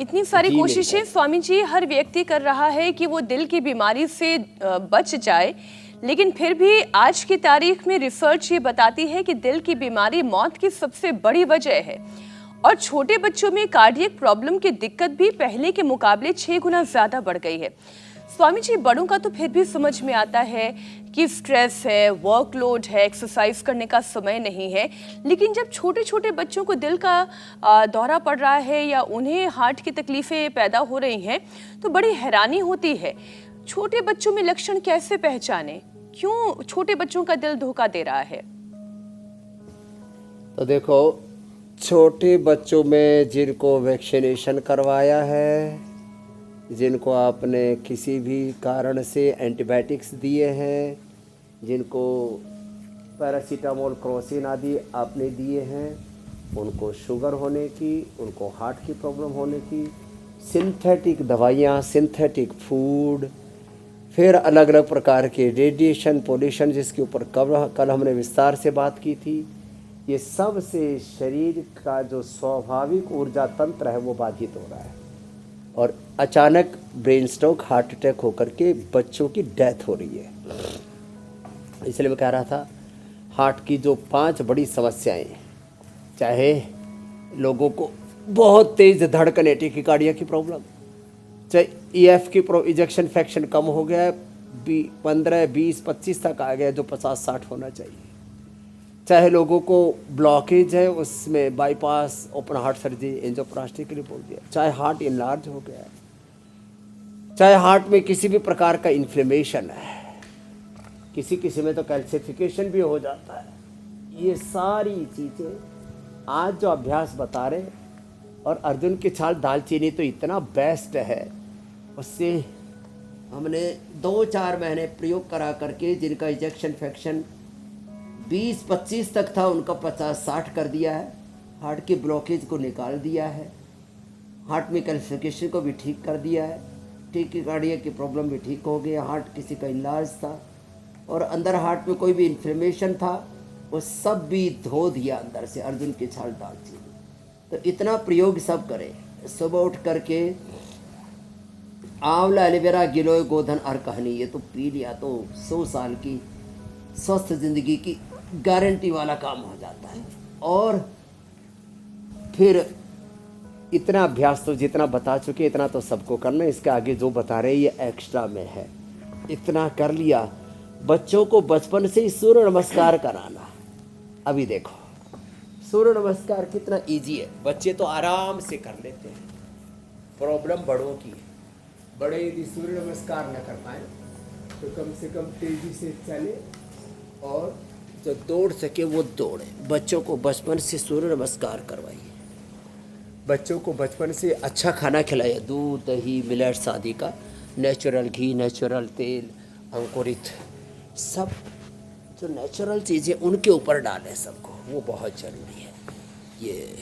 इतनी सारी जी कोशिशें मेरी स्वामी जी हर व्यक्ति कर रहा है कि वो दिल की बीमारी से बच जाए, लेकिन फिर भी आज की तारीख में रिसर्च ये बताती है कि दिल की बीमारी मौत की सबसे बड़ी वजह है और छोटे बच्चों में कार्डियक प्रॉब्लम की दिक्कत भी पहले के मुकाबले 6 गुना ज्यादा बढ़ गई है। स्वामी जी, बड़ों का तो फिर भी समझ में आता है कि स्ट्रेस है, वर्कलोड है, एक्सरसाइज करने का समय नहीं है, लेकिन जब छोटे छोटे बच्चों को दिल का दौरा पड़ रहा है या उन्हें हार्ट की तकलीफें पैदा हो रही हैं तो बड़ी हैरानी होती है। छोटे बच्चों में लक्षण कैसे पहचाने? क्यों छोटे बच्चों का दिल धोखा दे रहा है? तो देखो, छोटे बच्चों में जिनको वैक्सीनेशन करवाया है, जिनको आपने किसी भी कारण से एंटीबायोटिक्स दिए हैं, जिनको पैरासीटामोल क्रोसिन आदि आपने दिए हैं, उनको शुगर होने की, उनको हार्ट की प्रॉब्लम होने की, सिंथेटिक दवाइयाँ, सिंथेटिक फूड, फिर अलग अलग प्रकार के रेडिएशन, पोल्यूशन, जिसके ऊपर कल हमने विस्तार से बात की थी, ये सब से शरीर का जो स्वाभाविक ऊर्जा तंत्र है वो बाधित हो रहा है और अचानक ब्रेन स्ट्रोक, हार्ट अटैक होकर के बच्चों की डेथ हो रही है। इसलिए मैं कह रहा था, हार्ट की जो 5 बड़ी समस्याएं, चाहे लोगों को बहुत तेज़ धड़कन, टैकीकार्डिया की प्रॉब्लम, चाहे ईएफ की इजेक्शन फ्रैक्शन कम हो गया है, 15, 20, 25 तक आ गया जो 50-60 होना चाहिए, चाहे लोगों को ब्लॉकेज है उसमें bypass, open heart surgery, angioplasty के लिए बोल दिया, चाहे हार्ट इनलार्ज हो गया है, चाहे हार्ट में किसी भी प्रकार का इन्फ्लेमेशन है, किसी में तो कैल्सिफिकेशन भी हो जाता है। ये सारी चीज़ें आज जो अभ्यास बता रहे, और अर्जुन की छाल दालचीनी तो इतना बेस्ट है, उससे हमने 2-4 महीने प्रयोग करा करके जिनका इजेक्शन फ्रैक्शन 20-25 तक था उनका 50-60 कर दिया है, हार्ट की ब्लॉकेज को निकाल दिया है, हार्ट में कैल्सिफिकेशन को भी ठीक कर दिया है, टैकीकार्डिया की प्रॉब्लम भी ठीक हो गया, हार्ट किसी का इलाज था और अंदर हार्ट में कोई भी इन्फ्लेमेशन था वो सब भी धो दिया अंदर से अर्जुन की छाल दालचीनी। तो इतना प्रयोग सब करें, सुबह उठ करके आंवला, एलोवेरा, गिलोय, गोधन और कहनी, ये तो पी लिया तो 100 साल की स्वस्थ जिंदगी की गारंटी वाला काम हो जाता है। और फिर इतना अभ्यास तो जितना बता चुके इतना तो सबको करना है, इसके आगे जो बता रहे ये एक्स्ट्रा में है। इतना कर लिया, बच्चों को बचपन से ही सूर्य नमस्कार कराना। अभी देखो सूर्य नमस्कार कितना इजी है, बच्चे तो आराम से कर लेते हैं, प्रॉब्लम बड़ों की है। बड़े यदि सूर्य नमस्कार न कर पाए तो कम से कम तेजी से चले और जो दौड़ सके वो दौड़े। बच्चों को बचपन से सूर्य नमस्कार करवाइए, बच्चों को बचपन से अच्छा खाना खिलाइए, दूध, दही, मिलेट्स आदि का, नेचुरल घी, नेचुरल तेल, अंकुरित, सब जो नेचुरल चीज़ें उनके ऊपर डालें सबको, वो बहुत ज़रूरी है। ये